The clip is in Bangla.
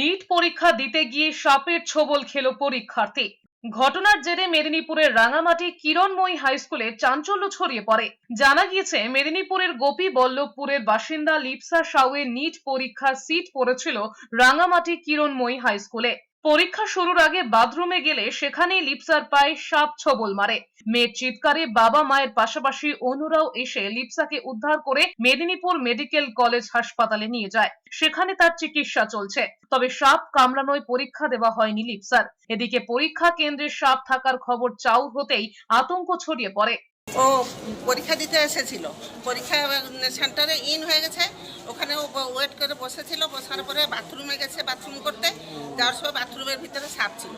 নিট পরীক্ষা দিতে গিয়ে সাপের ছোবল খেল পরীক্ষার্থী। ঘটনার জেরে মেদিনীপুরের রাঙামাটি কিরণময়ী হাই স্কুলে চাঞ্চল্য ছড়িয়ে পড়ে। জানা গিয়েছে মেদিনীপুরের গোপীবল্লভপুরের বাসিন্দা লিপসা সাউয়ের নিট পরীক্ষার সিট পড়েছিল রাঙামাটি কিরণময়ী হাই স্কুলে। পরীক্ষা শুরুর আগে বাথরুমে গেলে সেখানেই লিপসার পায়ে সাপ ছোবল মারে। মেয়ের চিৎকারে বাবা মায়ের পাশাপাশি অন্যরাও এসে লিপসাকে উদ্ধার করে মেদিনীপুর মেডিকেল কলেজ হাসপাতালে নিয়ে যায়। সেখানে তার চিকিৎসা চলছে। তবে সাপ কামড়ানোয় পরীক্ষা দেওয়া হয়নি লিপসার। এদিকে পরীক্ষা কেন্দ্রে সাপ থাকার খবর চাউর হতেই আতঙ্ক ছড়িয়ে পড়ে। ও পরীক্ষা দিতে এসেছিল, পরীক্ষা সেন্টারে ইন হয়ে গেছে, ওখানে ও ওয়েট করে বসেছিল, বসার পরে বাথরুমে গেছে বাথরুম করতে, যাওয়ার সময় বাথরুমের ভিতরে সাপ ছিল।